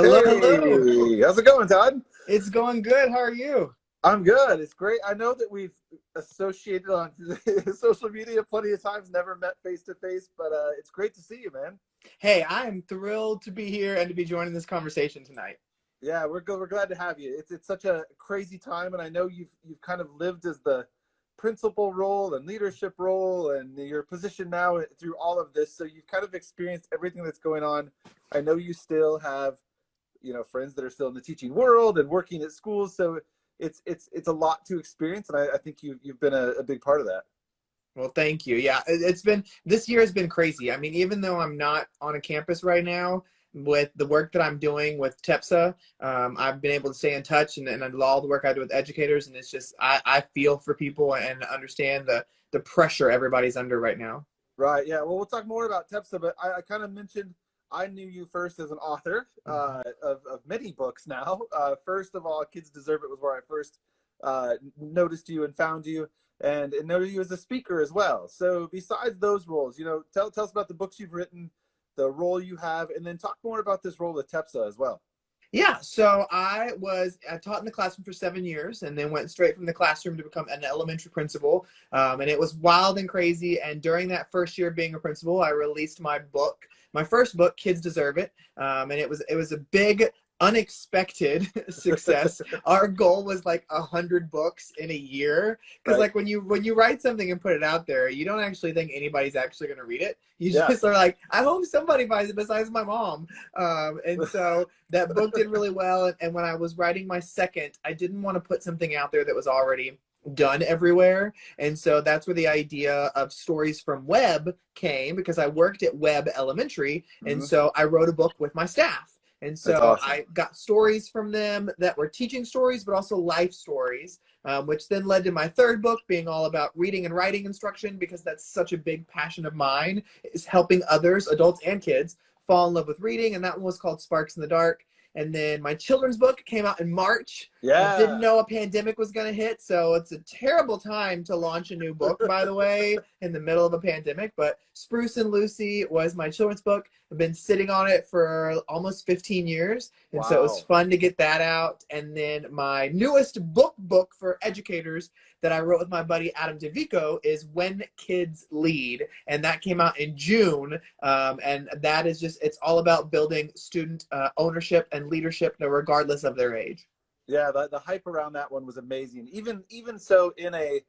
Hello, hello. Hey, how's it going, Todd? It's going good. How are you? I'm good. It's great. I know that we've associated on social media plenty of times, never met face to face, but it's great to see you, man. Hey, I am thrilled to be here and to be joining this conversation tonight. Yeah, we're good. We're glad to have you. It's such a crazy time, and I know you've kind of lived as the principal role and leadership role, and your position now through all of this. So you've kind of experienced everything that's going on. I know you still have, friends that are still in the teaching world and working at schools. So it's a lot to experience, and I think you've been a big part of that. Well, thank you. Yeah, this year has been crazy. I mean, even though I'm not on a campus right now, with the work that I'm doing with TEPSA, I've been able to stay in touch and all the work I do with educators. And it's just, I feel for people and understand the pressure everybody's under right now. Right. Yeah. Well, we'll talk more about TEPSA, but I kind of mentioned I knew you first as an author of many books now. First of all, Kids Deserve It was where I first noticed you and found you, and noted you as a speaker as well. So besides those roles, tell us about the books you've written, the role you have, and then talk more about this role with TEPSA as well. Yeah, so I taught in the classroom for 7 years and then went straight from the classroom to become an elementary principal. And it was wild and crazy. And during that first year of being a principal, I released my first book, Kids Deserve It. And it was a big, unexpected success. Our goal was like 100 books in a year. Because Right. like when you write something and put it out there, you don't actually think anybody's actually going to read it. You Yeah. just are like, I hope somebody buys it besides my mom. And so that book did really well. And when I was writing my second, I didn't want to put something out there that was already done everywhere. And so that's where the idea of Stories from Webb came, because I worked at Webb Elementary. And so I wrote a book with my staff. And That's so awesome. I got stories from them that were teaching stories, but also life stories, which then led to my third book being all about reading and writing instruction, because that's such a big passion of mine, is helping others, adults and kids, fall in love with reading. And that one was called Sparks in the Dark. And then my children's book came out in March. Yeah. Didn't know a pandemic was going to hit. So it's a terrible time to launch a new book, by the way, in the middle of a pandemic. But Spruce and Lucy was my children's book. I've been sitting on it for almost 15 years. And so it was fun to get that out. And then my newest book for educators that I wrote with my buddy Adam DeVico is When Kids Lead. And that came out in June. And that is it's all about building student ownership and leadership regardless of their age. Yeah, the hype around that one was amazing. Even so in a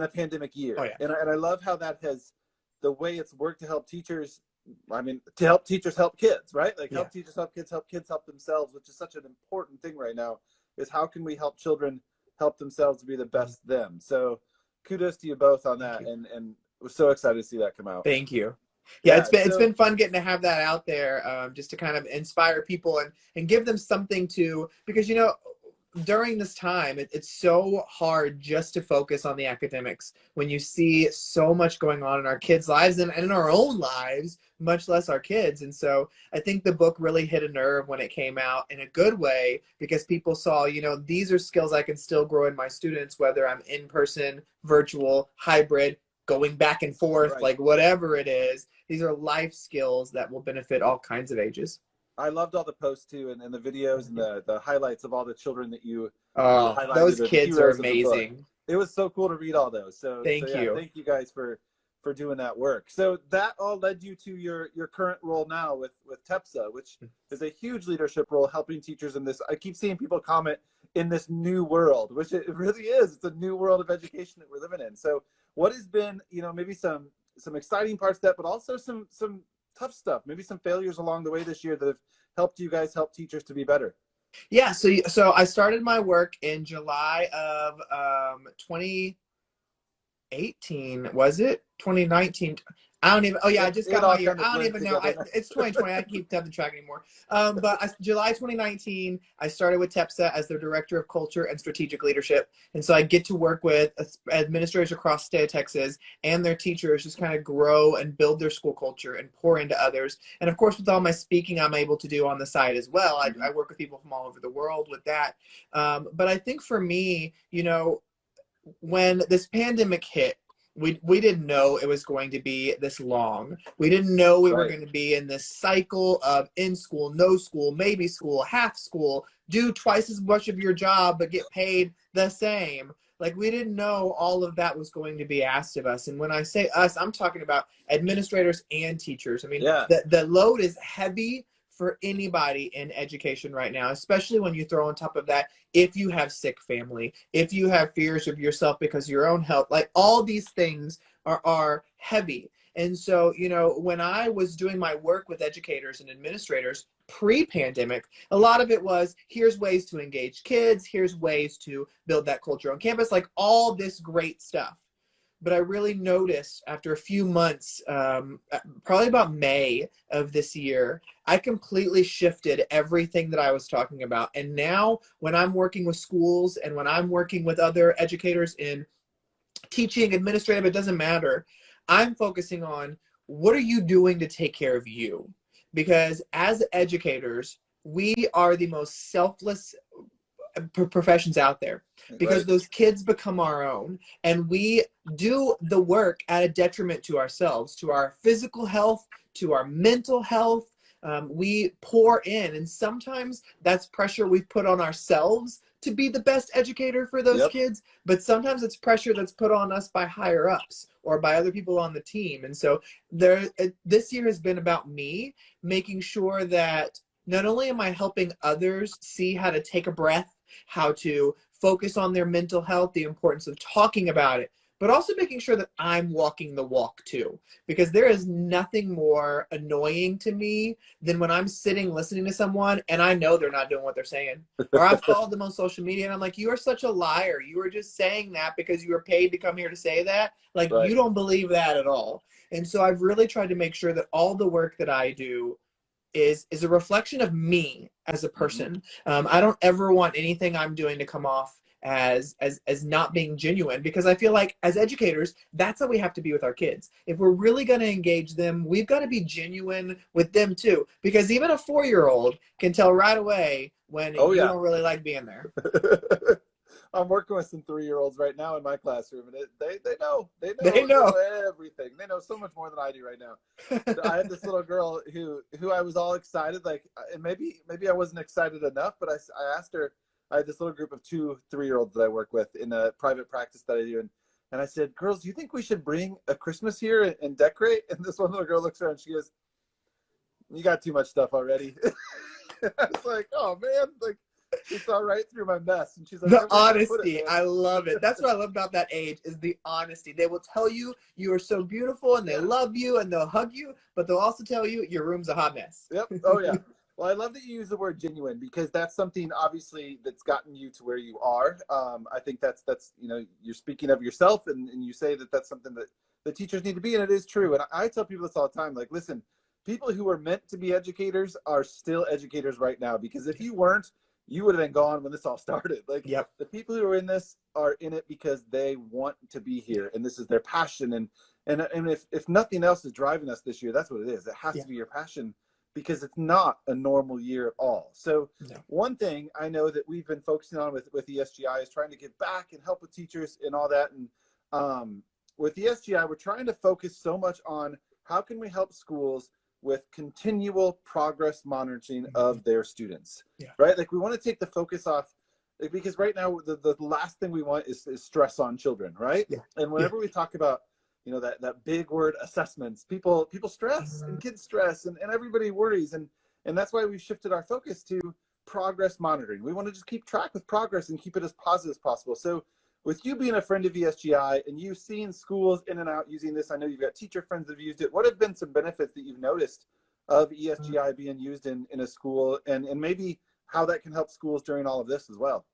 pandemic year. Oh, yeah. And I love how that has, the way it's worked to help teachers. I mean, to help teachers help kids, right? Like help teachers help kids help themselves, which is such an important thing right now, is how can we help children help themselves to be the best them. So kudos to you both on that. And we're so excited to see that come out. Thank you. Yeah, it's been fun getting to have that out there, just to kind of inspire people and give them something to, because during this time, it's so hard just to focus on the academics when you see so much going on in our kids' lives and in our own lives, much less our kids. And so I think the book really hit a nerve when it came out in a good way, because people saw, these are skills I can still grow in my students, whether I'm in person, virtual, hybrid, going back and forth, like whatever it is. These are life skills that will benefit all kinds of ages. I loved all the posts too, and the videos and the highlights of all the children that you highlighted. Those kids are amazing. It was so cool to read all those. Thank you. Thank you guys for doing that work. So that all led you to your current role now with TEPSA, which is a huge leadership role, helping teachers in this. I keep seeing people comment, in this new world, which it really is. It's a new world of education that we're living in. So what has been, maybe some exciting parts of that, but also some tough stuff, maybe some failures along the way this year that have helped you guys help teachers to be better? Yeah, so I started my work in July of 2018. Was it 2019? I don't even. Oh yeah, I just got my year. I don't even know. It's 2020. I keep having track anymore. But July 2019, I started with TEPSA as their director of culture and strategic leadership, and so I get to work with administrators across the state of Texas and their teachers, just kind of grow and build their school culture and pour into others. And of course, with all my speaking, I'm able to do on the side as well. I work with people from all over the world with that. But I think for me, when this pandemic hit, we didn't know it was going to be this long. We didn't know we were Right. going to be in this cycle of in school, no school, maybe school, half school, do twice as much of your job but get paid the same. Like, we didn't know all of that was going to be asked of us. And when I say us, I'm talking about administrators and teachers. I mean, Yeah. the load is heavy for anybody in education right now, especially when you throw on top of that, if you have sick family, if you have fears of yourself because of your own health, like, all these things are heavy. And so, you know, when I was doing my work with educators and administrators pre-pandemic, a lot of it was, here's ways to engage kids, here's ways to build that culture on campus, like all this great stuff. But I really noticed after a few months, probably about May of this year, I completely shifted everything that I was talking about. And now when I'm working with schools and when I'm working with other educators in teaching, administrative, it doesn't matter. I'm focusing on, what are you doing to take care of you? Because as educators, we are the most selfless professions out there, because Right. those kids become our own, and we do the work at a detriment to ourselves, to our physical health, to our mental health. We pour in, and sometimes that's pressure we've put on ourselves to be the best educator for those Yep. kids, but sometimes it's pressure that's put on us by higher ups or by other people on the team. And so this year has been about me making sure that not only am I helping others see how to take a breath, how to focus on their mental health, the importance of talking about it, but also making sure that I'm walking the walk too. Because there is nothing more annoying to me than when I'm sitting listening to someone and I know they're not doing what they're saying. Or I've followed them on social media and I'm like, you are such a liar. You were just saying that because you were paid to come here to say that. Like, Right. you don't believe that at all. And so I've really tried to make sure that all the work that I do is a reflection of me as a person. I don't ever want anything I'm doing to come off as not being genuine, because I feel like as educators, that's how we have to be with our kids. If we're really going to engage them, we've got to be genuine with them too, because even a 4-year-old can tell right away when Oh, you yeah. don't really like being there. I'm working with some 3-year-olds right now in my classroom, and they know everything. They know so much more than I do right now. I had this little girl who I was all excited, like, and maybe I wasn't excited enough, but I asked her. I had this little group of 2 3-year-olds that I work with in a private practice that I do, and I said, girls, do you think we should bring a Christmas here and decorate? And this one little girl looks around and she goes, you got too much stuff already. I was like, oh man, like, she saw right through my mess, and she's like, The honesty, I love it. That's what I love about that age, is the honesty. They will tell you you are so beautiful and they love you and they'll hug you, but they'll also tell you your room's a hot mess. Yep. Oh yeah. Well, I love that you use the word genuine, because that's something obviously that's gotten you to where you are. I think that's you're speaking of yourself, and you say that that's something that the teachers need to be, and it is true. And I tell people this all the time, like, listen, people who are meant to be educators are still educators right now, because if you weren't, you would have been gone when this all started. Like, yep. The people who are in this are in it because they want to be here, and this is their passion. And if nothing else is driving us this year, that's what it is. It has to be your passion, because it's not a normal year at all. So one thing I know that we've been focusing on with ESGI is trying to give back and help with teachers and all that. And with ESGI, we're trying to focus so much on how can we help schools with continual progress monitoring of their students, right? Like, we want to take the focus off, because right now the last thing we want is stress on children, right? And whenever we talk about, that big word assessments, people stress, and kids stress, and everybody worries, and that's why we've shifted our focus to progress monitoring. We want to just keep track with progress and keep it as positive as possible. So with you being a friend of ESGI and you seeing schools in and out using this, I know you've got teacher friends that have used it. What have been some benefits that you've noticed of ESGI being used in a school, and maybe how that can help schools during all of this as well?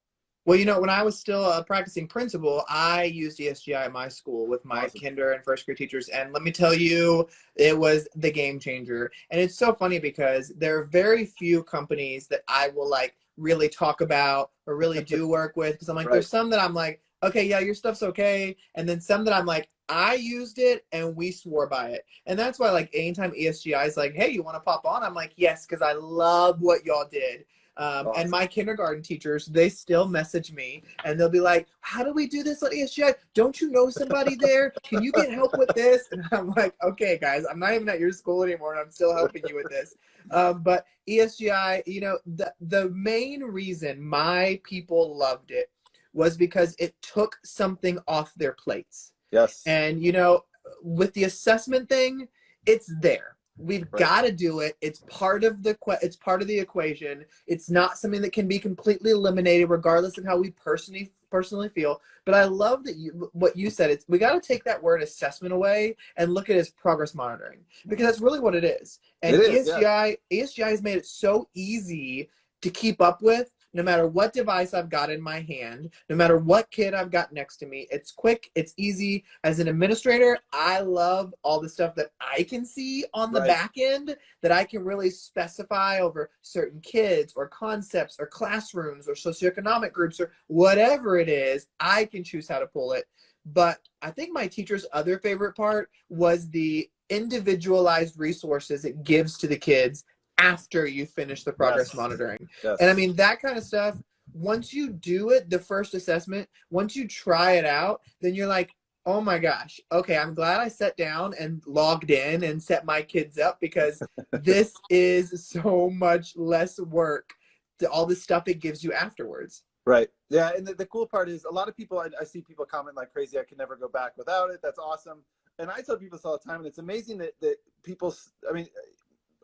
Well, when I was still a practicing principal, I used ESGI at my school with my kinder and first grade teachers. And let me tell you, it was the game changer. And it's so funny because there are very few companies that I will really talk about or really do work with. Because I'm like, there's some that I'm like, okay, yeah, your stuff's okay. And then some that I'm like, I used it and we swore by it. And that's why, anytime ESGI is like, hey, you want to pop on? I'm like, yes, because I love what y'all did. And my kindergarten teachers, they still message me and they'll be like, how do we do this on ESGI? Don't you know somebody there? Can you get help with this? And I'm like, okay, guys, I'm not even at your school anymore and I'm still helping you with this. But ESGI, you know, the main reason my people loved it was because it took something off their plates. Yes. And, you know, with the assessment thing, it's there. We've got to do it. It's part of the equation. It's not something that can be completely eliminated, regardless of how we personally feel. But I love that what you said. It's we got to take that word assessment away and look at it as progress monitoring, because that's really what it is. And ESGI has made it so easy to keep up with. No matter what device I've got in my hand, no matter what kid I've got next to me, it's quick, it's easy. As an administrator, I love all the stuff that I can see on the back end that I can really specify over certain kids or concepts or classrooms or socioeconomic groups or whatever it is. I can choose how to pull it. But I think my teacher's other favorite part was the individualized resources it gives to the kids after you finish the progress monitoring. And I mean, that kind of stuff, once you do it, the first assessment, once you try it out, then you're like, oh my gosh, okay, I'm glad I sat down and logged in and set my kids up, because this is so much less work to all the stuff it gives you afterwards. Right. Yeah. And the cool part is a lot of people, I see people comment like crazy, I can never go back without it. That's awesome. And I tell people this all the time, and it's amazing that people, I mean,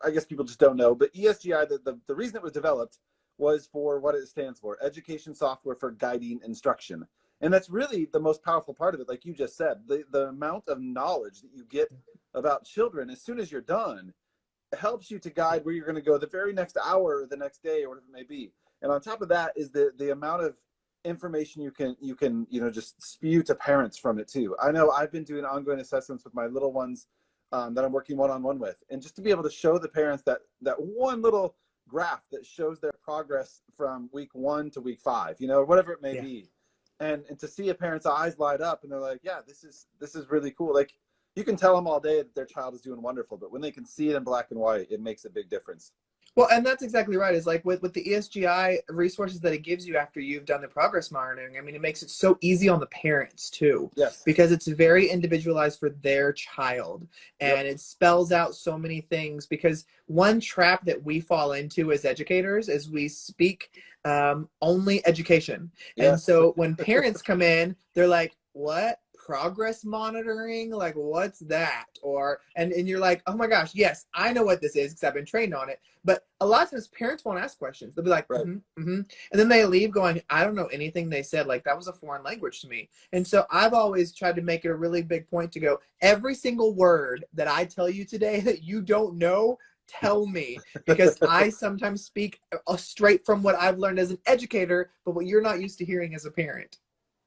I guess people just don't know, but ESGI, the reason it was developed was for what it stands for: education software for guiding instruction. And that's really the most powerful part of it. Like you just said, the amount of knowledge that you get about children as soon as you're done helps you to guide where you're going to go the very next hour or the next day or whatever it may be. And on top of that is the amount of information you can just spew to parents from it too. I know I've been doing ongoing assessments with my little ones that I'm working one-on-one with, and just to be able to show the parents that one little graph that shows their progress from week 1 to week 5, whatever it may be, and to see a parent's eyes light up and they're like, yeah, this is really cool. Like, you can tell them all day that their child is doing wonderful, but when they can see it in black and white, it makes a big difference. Well, and that's exactly right. It's like with the ESGI resources that it gives you after you've done the progress monitoring, I mean, it makes it so easy on the parents too. Yes. Because it's very individualized for their child. And it spells out so many things, because one trap that we fall into as educators is we speak only education. Yes. And so when parents come in, they're like, what? Progress monitoring, like, what's that? And you're like, oh my gosh, yes, I know what this is because I've been trained on it. But a lot of times parents won't ask questions. They'll be like, and then they leave going, I don't know anything they said. Like, that was a foreign language to me. And so I've always tried to make it a really big point to go, every single word that I tell you today that you don't know, tell me, because I sometimes speak straight from what I've learned as an educator, but what you're not used to hearing as a parent.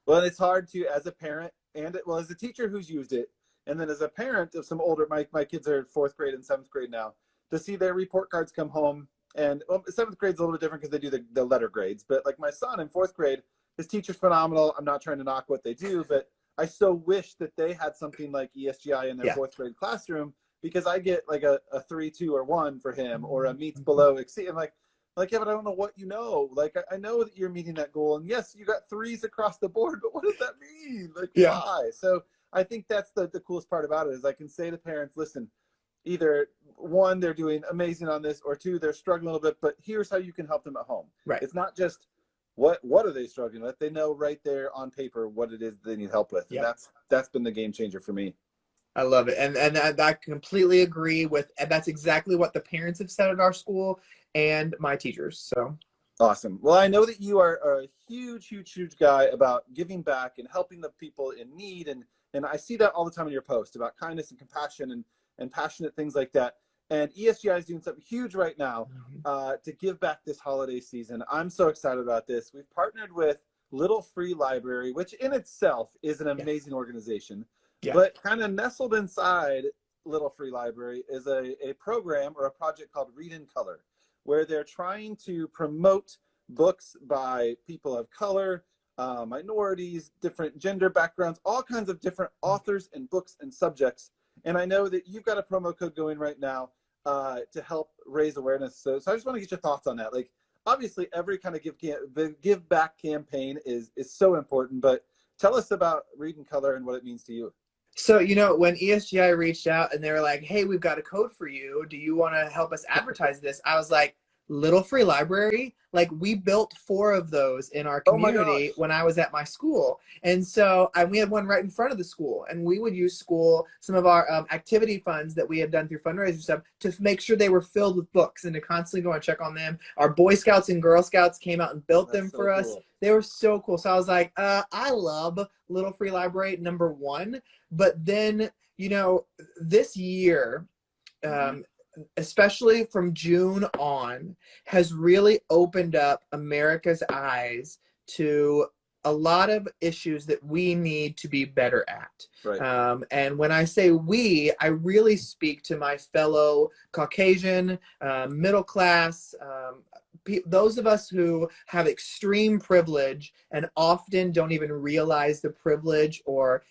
Well, it's hard to, as a parent, and as a teacher who's used it, and then as a parent of some older, my kids are 4th grade and 7th grade now, to see their report cards come home. And 7th grade's a little bit different because they do the letter grades. But like my son in 4th grade, his teacher's phenomenal. I'm not trying to knock what they do, but I so wish that they had something like ESGI in their 4th grade classroom, because I get like a 3, 2, or 1 for him, or a meets below exceed. I'm like, yeah, but I don't know what you know. Like, I know that you're meeting that goal, and yes, you got 3s across the board, but what does that mean? Like, why? So I think that's the coolest part about it, is I can say to parents, listen, either 1, they're doing amazing on this, or 2, they're struggling a little bit, but here's how you can help them at home. Right. It's not just what are they struggling with. They know right there on paper what it is they need help with. And that's been the game changer for me. I love it. And I completely agree with, and that's exactly what the parents have said at our school and my teachers. So awesome. Well, I know that you are a huge guy about giving back and helping the people in need. And I see that all the time in your posts about kindness and compassion and passionate things like that. And ESGI is doing something huge right now to give back this holiday season. I'm so excited about this. We've partnered with Little Free Library, which in itself is an amazing organization. Yeah. But kind of nestled inside Little Free Library is a program or a project called Read in Color, where they're trying to promote books by people of color, minorities, different gender backgrounds, all kinds of different authors and books and subjects. And I know that you've got a promo code going right now to help raise awareness. So I just want to get your thoughts on that. Like, obviously every kind of the give back campaign is so important, but tell us about Read in Color and what it means to you. So, when ESGI reached out and they were like, hey, we've got a code for you. Do you want to help us advertise this? I was like, little free library? Like, we built 4 of those in our Oh my gosh. community when I was at my school. And so we had one right in front of the school, and we would use some of our activity funds that we had done through fundraiser stuff to make sure they were filled with books and to constantly go and check on them. Our Boy Scouts and Girl Scouts came out and built them for us. They were so cool. So I was like, I love Little Free Library, number 1. But then, this year, especially from June on, has really opened up America's eyes to a lot of issues that we need to be better at. Right. And when I say we, I really speak to my fellow Caucasian, middle class, those of us who have extreme privilege and often don't even realize the privilege or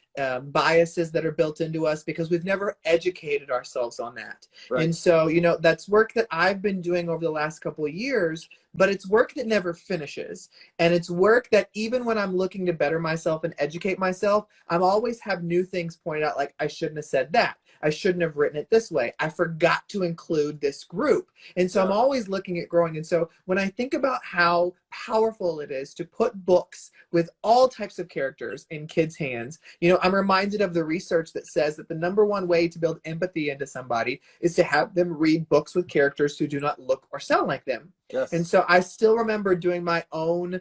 biases that are built into us because we've never educated ourselves on that. Right. And so, that's work that I've been doing over the last couple of years, but it's work that never finishes. And it's work that even when I'm looking to better myself and educate myself, I'm always have new things pointed out, like I shouldn't have said that. I shouldn't have written it this way. I forgot to include this group. And so I'm always looking at growing. And so when I think about how powerful it is to put books with all types of characters in kids' hands, I'm reminded of the research that says that the number 1 way to build empathy into somebody is to have them read books with characters who do not look or sound like them. Yes. And so I still remember doing my own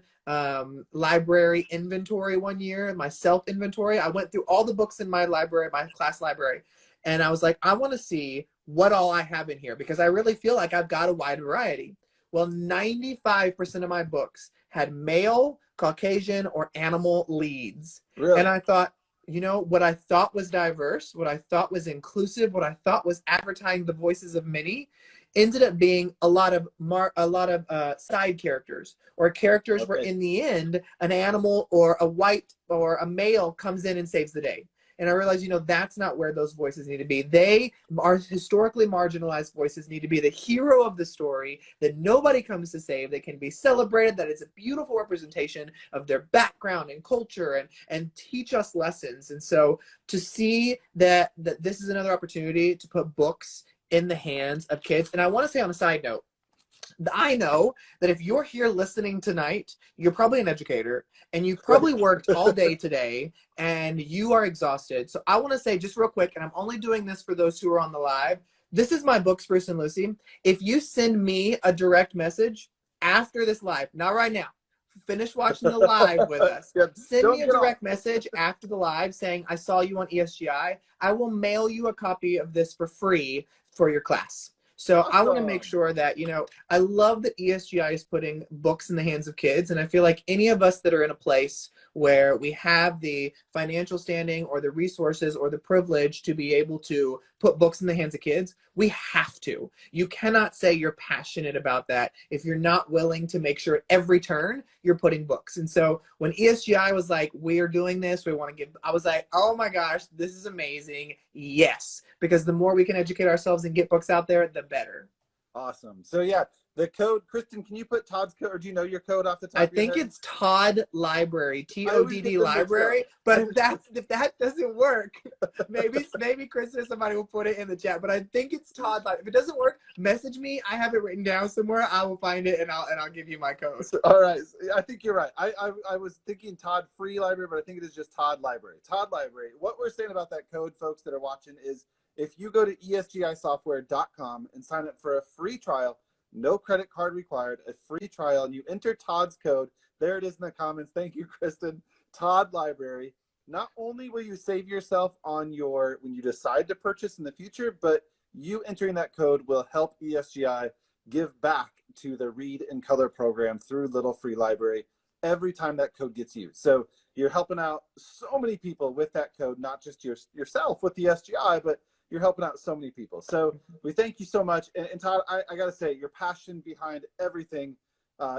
library inventory one year, my self inventory. I went through all the books in my library, my class library. And I was like, I want to see what all I have in here because I really feel like I've got a wide variety. Well, 95% of my books had male, Caucasian, or animal leads. Really? And I thought, what I thought was diverse, what I thought was inclusive, what I thought was advertising the voices of many, ended up being a lot of side characters or characters where in the end an animal or a white or a male comes in and saves the day. And I realized, that's not where those voices need to be. They are historically marginalized voices, need to be the hero of the story that nobody comes to save, that can be celebrated, that it's a beautiful representation of their background and culture and teach us lessons. And so to see that this is another opportunity to put books in the hands of kids. And I want to say on a side note, I know that if you're here listening tonight, you're probably an educator and you've probably worked all day today and you are exhausted. So I want to say just real quick, and I'm only doing this for those who are on the live, this is my book, Spruce and Lucy. If you send me a direct message after this live, not right now, finish watching the live with us. Send me a direct message after the live saying, I saw you on ESGI. I will mail you a copy of this for free for your class. So I want to make sure that, I love that ESGI is putting books in the hands of kids. And I feel like any of us that are in a place where we have the financial standing or the resources or the privilege to be able to put books in the hands of kids, we have to. You cannot say you're passionate about that if you're not willing to make sure at every turn you're putting books. And so when ESGI was like, we are doing this, I was like, oh my gosh, this is amazing. Yes. Because the more we can educate ourselves and get books out there, the better. Awesome. So yeah, the code, Kristen, can you put Todd's code, or do you know your code off the top I of your think head? It's Todd Library, TODD Library. But if that doesn't work, maybe Kristen or somebody will put it in the chat. But I think it's Todd. If it doesn't work, message me. I have it written down somewhere. I will find it and I'll give you my code. All right. I think you're right. I was thinking Todd Free Library, but I think it is just Todd Library. Todd Library. What we're saying about that code, folks that are watching, is if you go to esgisoftware.com and sign up for a free trial, no credit card required, a free trial, and you enter Todd's code, there it is in the comments. Thank you, Kristen. Todd Library. Not only will you save yourself on when you decide to purchase in the future, but you entering that code will help ESGI give back to the Read in Color program through Little Free Library every time that code gets used. So you're helping out so many people with that code, not just yourself with the SGI, but you're helping out so many people. So we thank you so much. And Todd, I got to say, your passion behind everything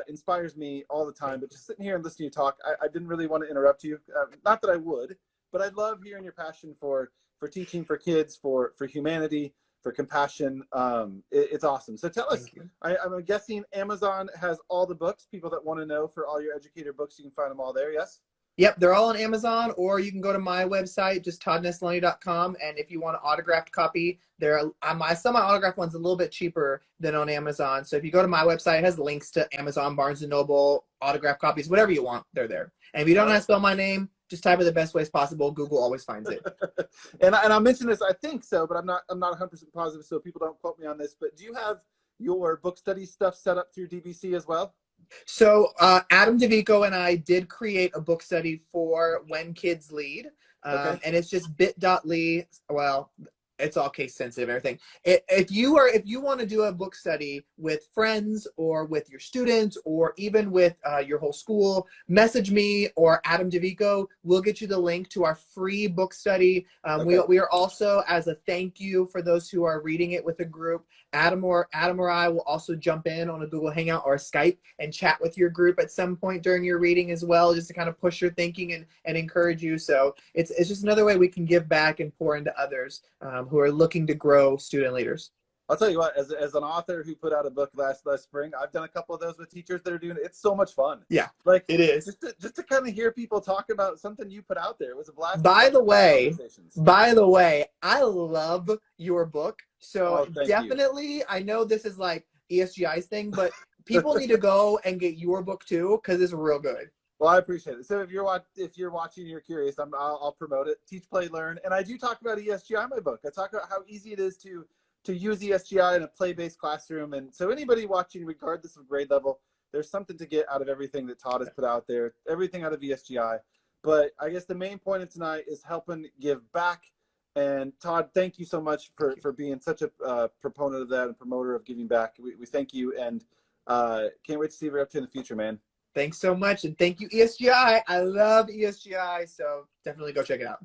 inspires me all the time. But just sitting here and listening to you talk, I didn't really want to interrupt you. Not that I would, but I love hearing your passion for teaching, for kids, for humanity, for compassion. It's awesome. So tell us, I'm guessing Amazon has all the books, people that want to know, for all your educator books. You can find them all there, yes? Yep, they're all on Amazon, or you can go to my website, just toddnesloney.com, and if you want an autographed copy, some of my autographed ones a little bit cheaper than on Amazon. So if you go to my website, it has links to Amazon, Barnes & Noble, autographed copies, whatever you want, they're there. And if you don't know how to spell my name, just type it the best ways possible. Google always finds it. and I'll mention this, I think so, but I'm not 100% positive, so people don't quote me on this. But do you have your book study stuff set up through DBC as well? So Adam DeVico and I did create a book study for When Kids Lead, and it's just bit.ly. Well, it's all case sensitive, everything. If you want to do a book study with friends or with your students or even with your whole school, message me or Adam DeVico. We'll get you the link to our free book study. We are also, as a thank you for those who are reading it with a group, Adam or I will also jump in on a Google Hangout or a Skype and chat with your group at some point during your reading as well, just to kind of push your thinking and encourage you. So it's just another way we can give back and pour into others who are looking to grow student leaders. I'll tell you what, as an author who put out a book last spring, I've done a couple of those with teachers that are doing it. It's so much fun. Yeah, like it is. Just to kind of hear people talk about something you put out there. It was a blast. By the way, I love your book. So definitely, I know this is like ESGI's thing, but people need to go and get your book too, because it's real good. Well, I appreciate it. So if you're watching and you're curious, I'll promote it. Teach, Play, Learn. And I do talk about ESGI in my book. I talk about how easy it is to use ESGI in a play-based classroom. And so anybody watching, regardless of grade level, there's something to get out of everything that Todd has put out there, everything out of ESGI. But I guess the main point of tonight is helping give back. And Todd, thank you so much for being such a proponent of that and promoter of giving back. We thank you, and can't wait to see what you're up to in the future, man. Thanks so much, and thank you, ESGI. I love ESGI, so definitely go check it out.